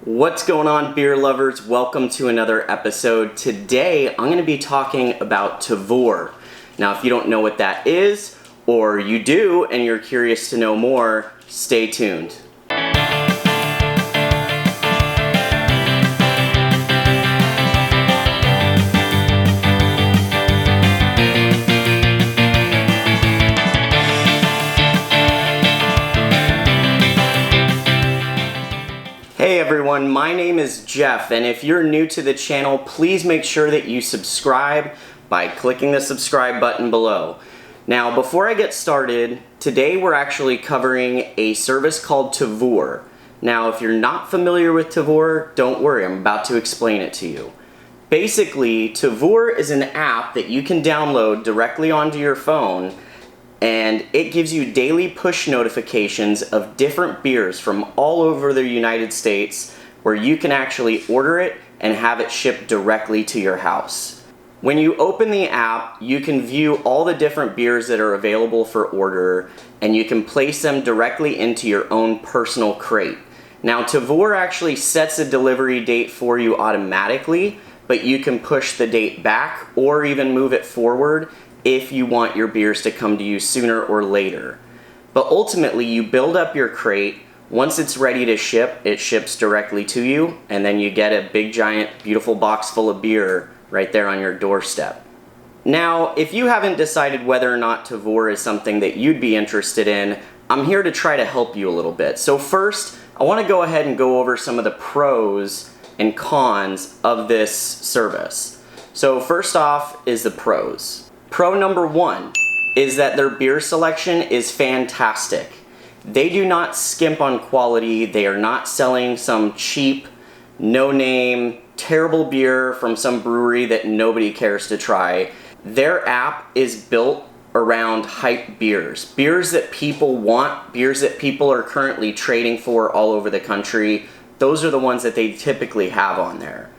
What's going on, beer lovers? Welcome to another episode. Today, I'm going to be talking about Tavour. Now, if you don't know what that is, or you do and you're curious to know more, stay tuned. Hey everyone, my name is Jeff, and if you're new to the channel, please make sure that you subscribe by clicking the subscribe button below. Now, before I get started, today we're actually covering a service called Tavour. Now, if you're not familiar with Tavour, don't worry, I'm about to explain it to you. Basically, Tavour is an app that you can download directly onto your phone, and it gives you daily push notifications of different beers from all over the United States where you can actually order it and have it shipped directly to your house. When you open the app, you can view all the different beers that are available for order, and you can place them directly into your own personal crate. Now, Tavour actually sets a delivery date for you automatically, but you can push the date back or even move it forward if you want your beers to come to you sooner or later. But ultimately, you build up your crate. Once it's ready to ship, it ships directly to you, and then you get a big, giant, beautiful box full of beer right there on your doorstep. Now, if you haven't decided whether or not Tavour is something that you'd be interested in, I'm here to try to help you a little bit. So first, I want to go ahead and go over some of the pros and cons of this service. So first off is the pros. Pro number one is that their beer selection is fantastic. They do not skimp on quality. They are not selling some cheap, no-name, terrible beer from some brewery that nobody cares to try. Their app is built around hype beers. Beers that people want, beers that people are currently trading for all over the country. Those are the ones that they typically have on there.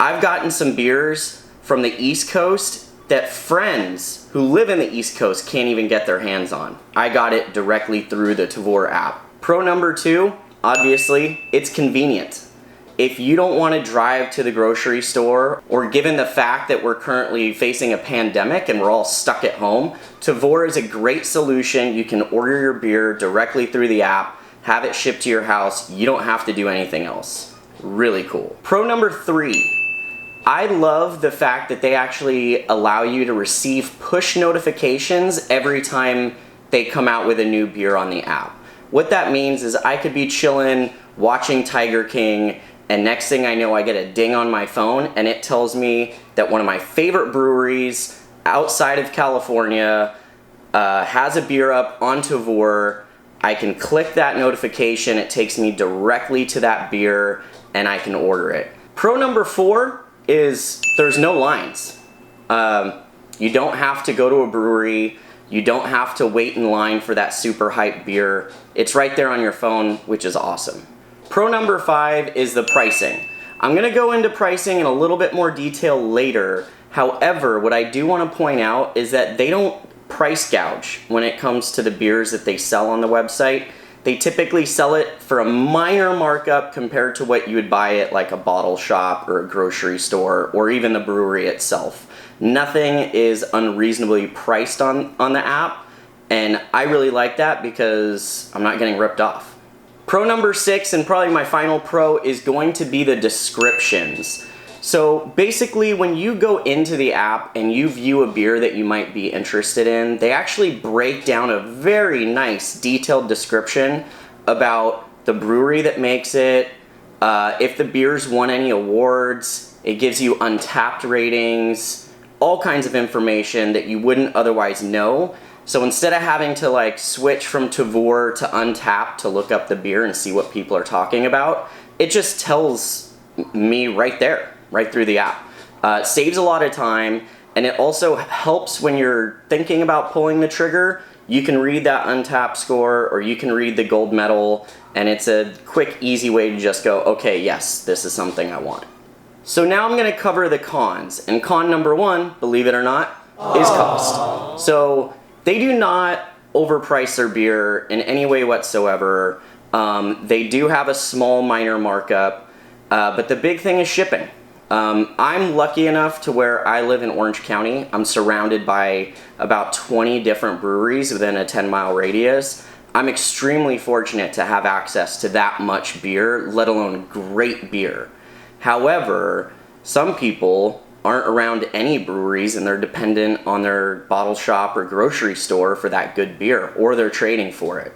I've gotten some beers from the East Coast that friends who live in the East Coast can't even get their hands on. I got it directly through the Tavour app. Pro number two, obviously, it's convenient. If you don't want to drive to the grocery store, or given the fact that we're currently facing a pandemic and we're all stuck at home, Tavour is a great solution. You can order your beer directly through the app, have it shipped to your house. You don't have to do anything else. Really cool. Pro number three, I love the fact that they actually allow you to receive push notifications every time they come out with a new beer on the app. What that means is I could be chilling, watching Tiger King, and next thing I know, I get a ding on my phone, and it tells me that one of my favorite breweries outside of California has a beer up on Tavour. I can click that notification, it takes me directly to that beer, and I can order it. Pro number four is there's no lines. You don't have to go to a brewery. You don't have to wait in line for that super hype beer. It's right there on your phone, which is awesome. Pro number five is the pricing. I'm gonna go into pricing in a little bit more detail later. However, what I do want to point out is that they don't price gouge when it comes to the beers that they sell on the website. They typically sell it for a minor markup compared to what you would buy at like a bottle shop or a grocery store or even the brewery itself. Nothing is unreasonably priced on the app, and I really like that because I'm not getting ripped off. Pro number six, and probably my final pro, is going to be the descriptions. So basically, when you go into the app and you view a beer that you might be interested in, they actually break down a very nice detailed description about the brewery that makes it, if the beer's won any awards. It gives you Untapped ratings, all kinds of information that you wouldn't otherwise know. So instead of having to like switch from Tavour to Untapped to look up the beer and see what people are talking about, it just tells me right there, right through the app. It saves a lot of time, and it also helps when you're thinking about pulling the trigger. You can read that Untapped score, or you can read the gold medal, and it's a quick, easy way to just go, okay, yes, this is something I want. So now I'm gonna cover the cons, and con number one, believe it or not, is cost. So they do not overprice their beer in any way whatsoever. They do have a small minor markup. But the big thing is shipping. I'm lucky enough to where I live in Orange County. I'm surrounded by about 20 different breweries within a 10-mile radius. I'm extremely fortunate to have access to that much beer, let alone great beer. However, some people aren't around any breweries and they're dependent on their bottle shop or grocery store for that good beer, or they're trading for it.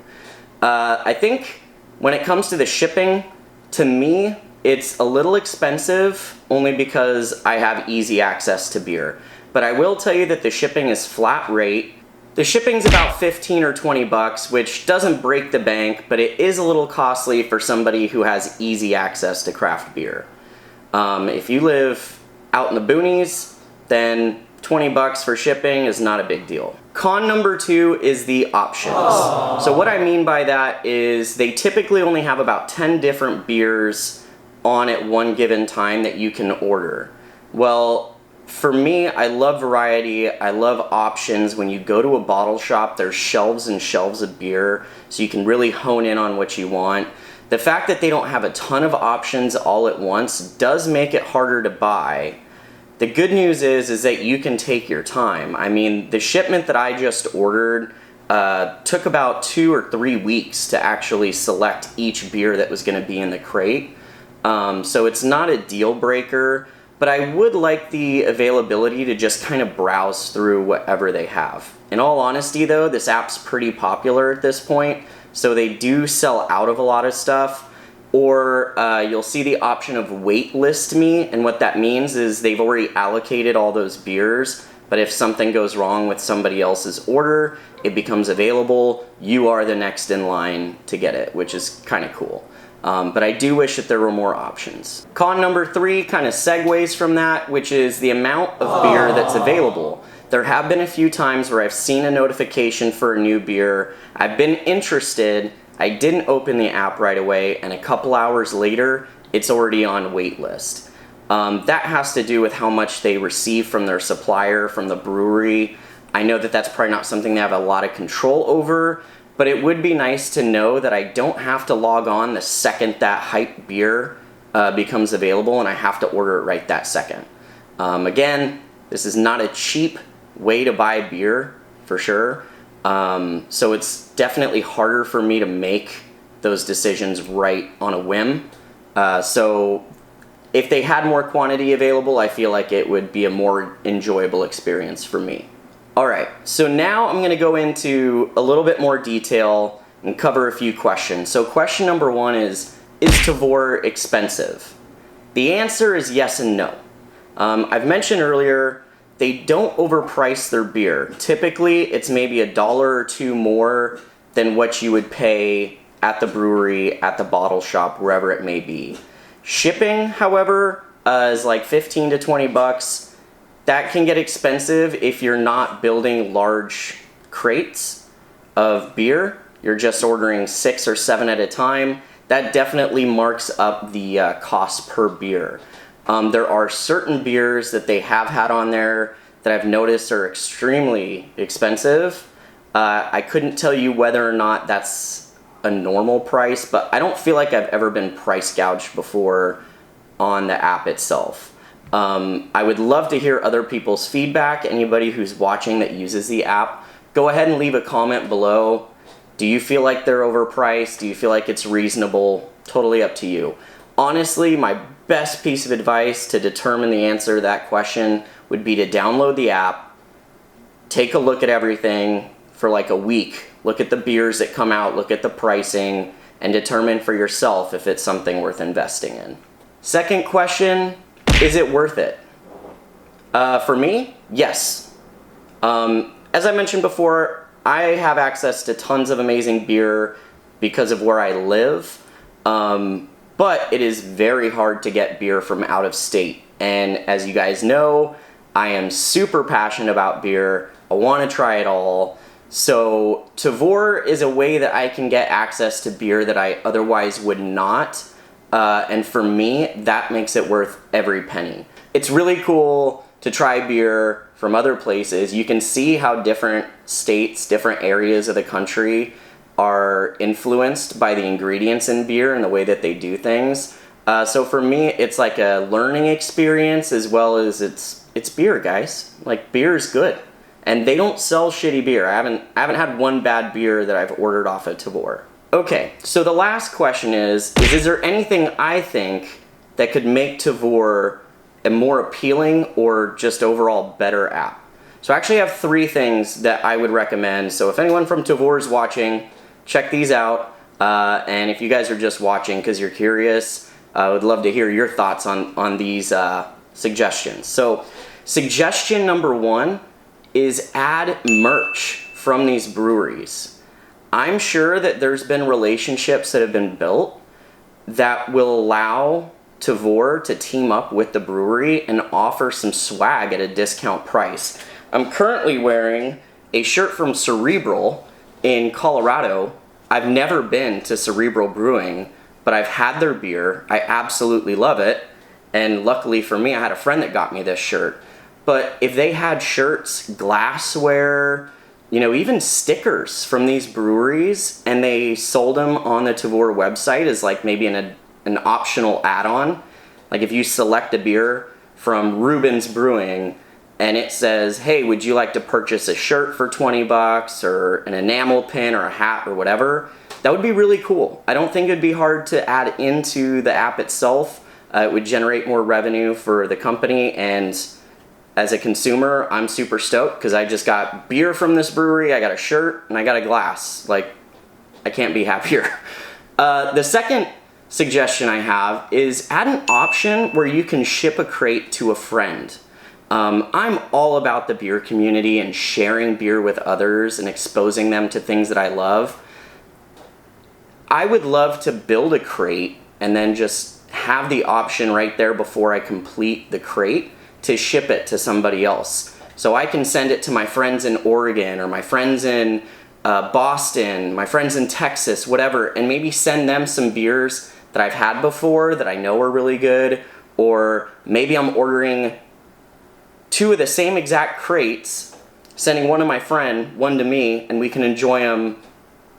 I think when it comes to the shipping, to me, it's a little expensive only because I have easy access to beer. But I will tell you that the shipping is flat rate. The shipping's about 15 or 20 bucks, which doesn't break the bank, but it is a little costly for somebody who has easy access to craft beer. If you live out in the boonies, then 20 bucks for shipping is not a big deal. Con number 2 is the options. So what I mean by that is they typically only have about 10 different beers on at one given time that you can order. Well, for me, I love variety. I love options. When you go to a bottle shop, there's shelves and shelves of beer, so you can really hone in on what you want. The fact that they don't have a ton of options all at once does make it harder to buy. The good news is that you can take your time. I mean, the shipment that I just ordered took about 2 or 3 weeks to actually select each beer that was going to be in the crate. So it's not a deal breaker, but I would like the availability to just kind of browse through whatever they have. In all honesty though, this app's pretty popular at this point, so they do sell out of a lot of stuff. Or you'll see the option of wait list me, and what that means is they've already allocated all those beers, but if something goes wrong with somebody else's order, it becomes available. You are the next in line to get it, which is kind of cool. But I do wish that there were more options. Con number 3 kind of segues from that, which is the amount of beer that's available. There have been a few times where I've seen a notification for a new beer. I've been interested. I didn't open the app right away, and a couple hours later, it's already on wait list. That has to do with how much they receive from their supplier, from the brewery. I know that that's probably not something they have a lot of control over, but it would be nice to know that I don't have to log on the second that hype beer becomes available, and I have to order it right that second. Again, this is not a cheap way to buy beer, for sure. So it's definitely harder for me to make those decisions right on a whim. So if they had more quantity available, I feel like it would be a more enjoyable experience for me. Alright, so now I'm going to go into a little bit more detail and cover a few questions. So question number 1 is Tavour expensive? The answer is yes and no. I've mentioned earlier, they don't overprice their beer. Typically, it's maybe $1 or $2 more than what you would pay at the brewery, at the bottle shop, wherever it may be. Shipping, however, is like 15 to 20 bucks. That can get expensive if you're not building large crates of beer. You're just ordering 6 or 7 at a time. That definitely marks up the cost per beer. There are certain beers that they have had on there that I've noticed are extremely expensive. I couldn't tell you whether or not that's a normal price, but I don't feel like I've ever been price gouged before on the app itself. I would love to hear other people's feedback. Anybody who's watching that uses the app, go ahead and leave a comment below. Do you feel like they're overpriced? Do you feel like it's reasonable? Totally up to you. Honestly, my best piece of advice to determine the answer to that question would be to download the app, take a look at everything for like a week, look at the beers that come out, look at the pricing, and determine for yourself if it's something worth investing in. Second question, is it worth it? For me, yes. As I mentioned before, I have access to tons of amazing beer because of where I live. But it is very hard to get beer from out of state. And as you guys know, I am super passionate about beer. I want to try it all. So Tavour is a way that I can get access to beer that I otherwise would not. And for me, that makes it worth every penny. It's really cool to try beer from other places. You can see how different states, different areas of the country are influenced by the ingredients in beer and the way that they do things. So for me, it's like a learning experience as well as it's beer, guys. Like, beer is good. And they don't sell shitty beer. I haven't had one bad beer that I've ordered off of Tavour. Okay, so the last question is there anything I think that could make Tavour a more appealing or just overall better app? So I actually have 3 things that I would recommend. So if anyone from Tavour is watching, check these out. And if you guys are just watching because you're curious, I would love to hear your thoughts on these suggestions. So suggestion number 1 is add merch from these breweries. I'm sure that there's been relationships that have been built that will allow Tavour to team up with the brewery and offer some swag at a discount price. I'm currently wearing a shirt from Cerebral in Colorado. I've never been to Cerebral Brewing, but I've had their beer. I absolutely love it. And luckily for me, I had a friend that got me this shirt. But if they had shirts, glassware, even stickers from these breweries, and they sold them on the Tavour website as like maybe an optional add-on, like if you select a beer from Reuben's Brewing and it says, hey, would you like to purchase a shirt for $20 or an enamel pin or a hat or whatever, that would be really cool. I don't think it'd be hard to add into the app itself. It would generate more revenue for the company, and as a consumer, I'm super stoked because I just got beer from this brewery, I got a shirt, and I got a glass. Like, I can't be happier. The second suggestion I have is add an option where you can ship a crate to a friend. I'm all about the beer community and sharing beer with others and exposing them to things that I love. I would love to build a crate and then just have the option right there before I complete the crate to ship it to somebody else. So I can send it to my friends in Oregon or my friends in Boston, my friends in Texas, whatever, and maybe send them some beers that I've had before that I know are really good, or maybe I'm ordering 2 of the same exact crates, sending one to my friend, one to me, and we can enjoy them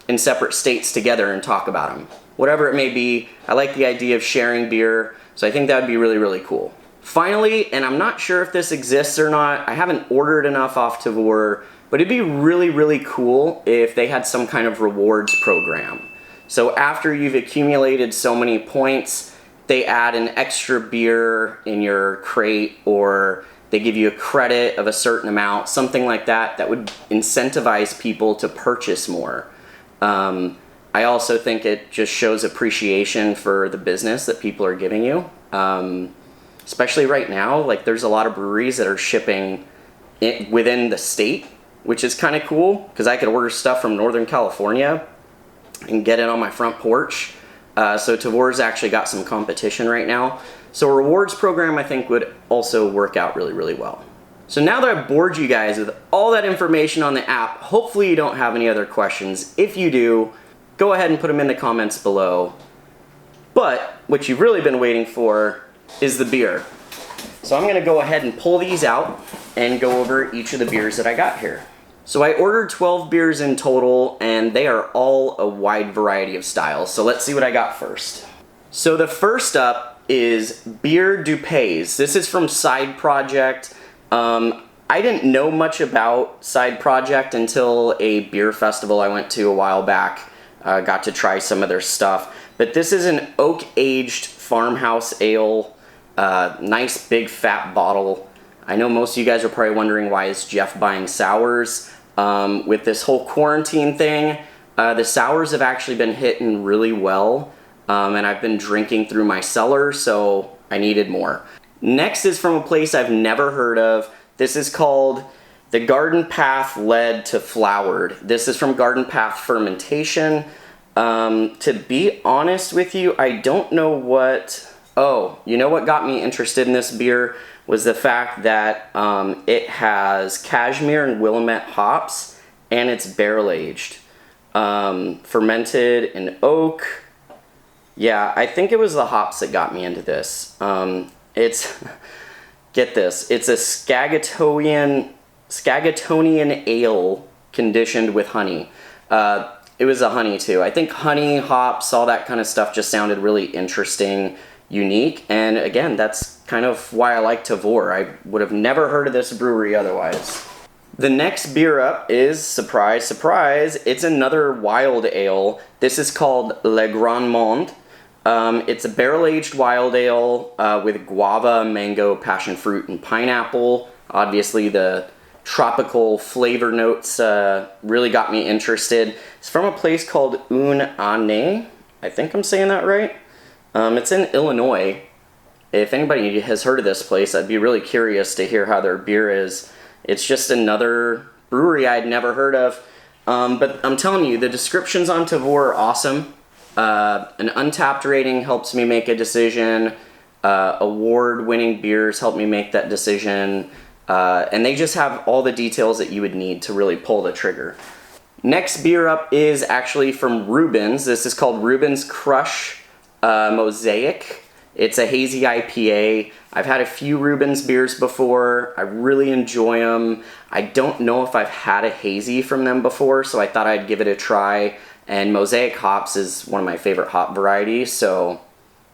in separate states together and talk about them. Whatever it may be, I like the idea of sharing beer, so I think that would be really, really cool. Finally, and I'm not sure if this exists or not, I haven't ordered enough off Tavour, but it'd be really, really cool if they had some kind of rewards program. So after you've accumulated so many points, they add an extra beer in your crate, or they give you a credit of a certain amount, something like that, that would incentivize people to purchase more. I also think it just shows appreciation for the business that people are giving you. Especially right now, like there's a lot of breweries that are shipping within the state, which is kind of cool because I could order stuff from Northern California and get it on my front porch. So Tavour's actually got some competition right now. So a rewards program I think would also work out really, really well. So now that I've bored you guys with all that information on the app, hopefully you don't have any other questions. If you do, go ahead and put them in the comments below. But what you've really been waiting for is the beer. So I'm gonna go ahead and pull these out and go over each of the beers that I got here. So I ordered 12 beers in total, and they are all a wide variety of styles. So let's see what I got first. So the first up is Beer du Pays. This is from Side Project. I didn't know much about Side Project until a beer festival I went to a while back. Got to try some of their stuff. But this is an oak-aged farmhouse ale. Nice big fat bottle. I know most of you guys are probably wondering why is Jeff buying sours. With this whole quarantine thing, the sours have actually been hitting really well, and I've been drinking through my cellar, so I needed more. Next is from a place I've never heard of. This is called The Garden Path Led to Flowered. This is from Garden Path Fermentation. To be honest with you, I don't know what... Oh, you know what got me interested in this beer was the fact that it has cashmere and Willamette hops, and it's barrel aged. Fermented in oak. Yeah, I think it was the hops that got me into this. It's, get this, it's a Skagitonian ale conditioned with honey. It was a honey too. I think honey, hops, all that kind of stuff just sounded really interesting unique, and again, that's kind of why I like Tavour. I would have never heard of this brewery otherwise. The next beer up is, surprise, surprise, it's another wild ale. This is called Le Grand Monde. It's a barrel-aged wild ale with guava, mango, passion fruit, and pineapple. Obviously, the tropical flavor notes really got me interested. It's from a place called Une Année. I think I'm saying that right. It's in Illinois. If anybody has heard of this place, I'd be really curious to hear how their beer is. It's just another brewery I'd never heard of. But I'm telling you, the descriptions on Tavour are awesome. An Untapped rating helps me make a decision. Award-winning beers help me make that decision. And they just have all the details that you would need to really pull the trigger. Next beer up is actually from Reuben's. This is called Reuben's Crush Mosaic. It's a hazy IPA. I've had a few Reuben's beers before. I really enjoy them. I don't know if I've had a hazy from them before, so I thought I'd give it a try. And Mosaic hops is one of my favorite hop varieties, so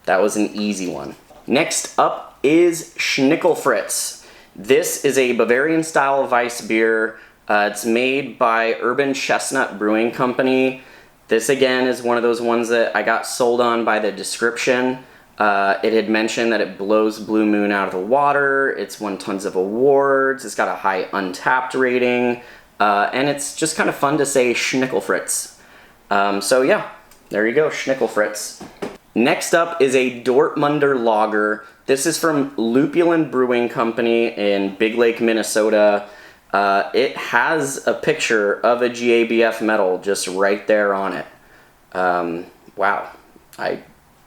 that was an easy one. Next up is Schnickelfritz. This is a Bavarian-style Weiss beer. It's made by Urban Chestnut Brewing Company. This, again, is one of those ones that I got sold on by the description. It had mentioned that it blows Blue Moon out of the water. It's won tons of awards. It's got a high Untapped rating. And it's just kind of fun to say Schnickelfritz. So yeah, there you go, Schnickelfritz. Next up is a Dortmunder Lager. This is from Lupulin Brewing Company in Big Lake, Minnesota. It has a picture of a GABF medal just right there on it. Wow, I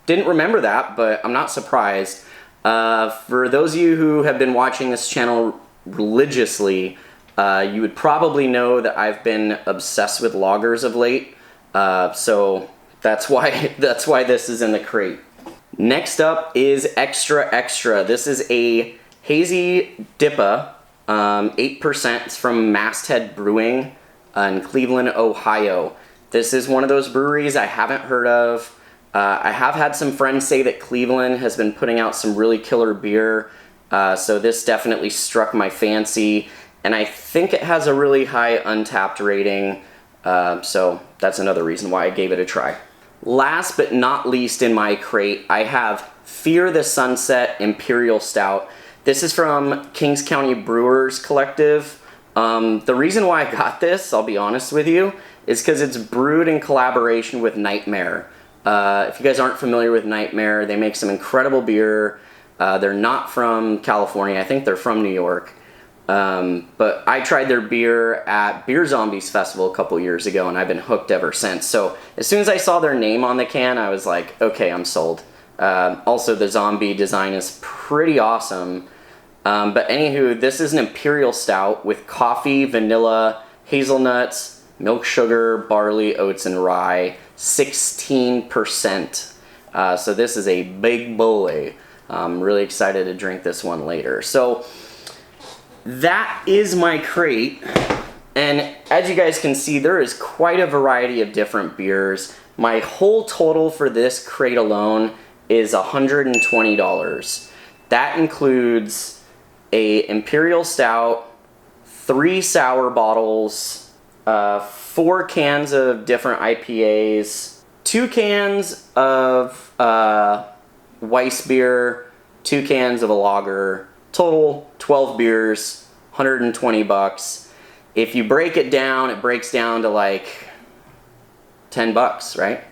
didn't remember that, but I'm not surprised. For those of you who have been watching this channel religiously, you would probably know that I've been obsessed with lagers of late. So that's why this is in the crate. Next up is Extra Extra. This is a hazy DIPA, 8%. It's from Masthead Brewing in Cleveland, Ohio. This is one of those breweries I haven't heard of. I have had some friends say that Cleveland has been putting out some really killer beer, so this definitely struck my fancy, and I think it has a really high Untapped rating, so that's another reason why I gave it a try. Last but not least in my crate, I have Fear the Sunset Imperial Stout. This is from Kings County Brewers Collective. The reason why I got this, I'll be honest with you, is because it's brewed in collaboration with Nightmare. If you guys aren't familiar with Nightmare, they make some incredible beer. They're not from California. I think they're from New York. But I tried their beer at Beer Zombies Festival a couple years ago, and I've been hooked ever since. So as soon as I saw their name on the can, I was like, okay, I'm sold. Also, the zombie design is pretty awesome. But anywho, this is an Imperial Stout with coffee, vanilla, hazelnuts, milk sugar, barley, oats, and rye. 16%. So this is a big boy. I'm really excited to drink this one later. So that is my crate. And as you guys can see, there is quite a variety of different beers. My whole total for this crate alone is $120. That includes a Imperial Stout, 3 sour bottles, 4 cans of different IPAs, 2 cans of Weiss beer, 2 cans of a lager, total 12 beers, $120. If you break it down, it breaks down to like $10, right?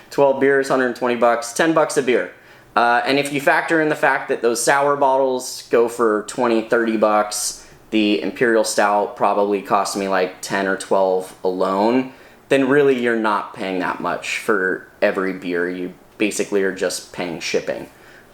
12 beers, $120, $10 a beer. And if you factor in the fact that those sour bottles go for $20, $30, the Imperial Stout probably cost me like 10 or 12 alone, then really you're not paying that much for every beer. You basically are just paying shipping.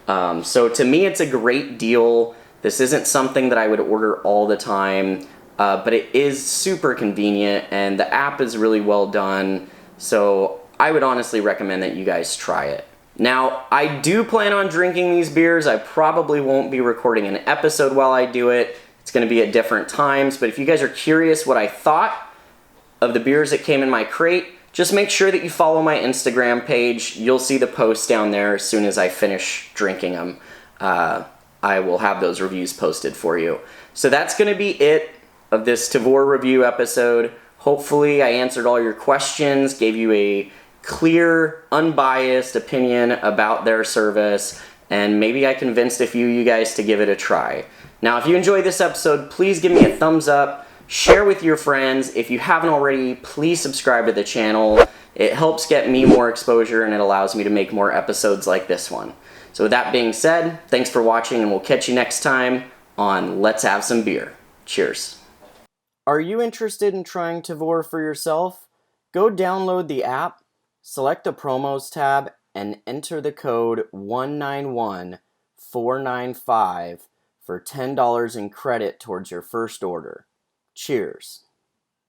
So to me, it's a great deal. This isn't something that I would order all the time, but it is super convenient, and the app is really well done. So I would honestly recommend that you guys try it. Now, I do plan on drinking these beers. I probably won't be recording an episode while I do it. It's going to be at different times, but if you guys are curious what I thought of the beers that came in my crate, just make sure that you follow my Instagram page. You'll see the posts down there as soon as I finish drinking them. I will have those reviews posted for you. So that's going to be it of this Tavour review episode. Hopefully I answered all your questions, gave you a clear, unbiased opinion about their service, and maybe I convinced a few of you guys to give it a try. Now, if you enjoyed this episode, please give me a thumbs up, share with your friends. If you haven't already, please subscribe to the channel. It helps get me more exposure and it allows me to make more episodes like this one. So with that being said, thanks for watching and we'll catch you next time on Let's Have Some Beer. Cheers. Are you interested in trying Tavour for yourself? Go download the app, select the promos tab, and enter the code 191495 for $10 in credit towards your first order. Cheers.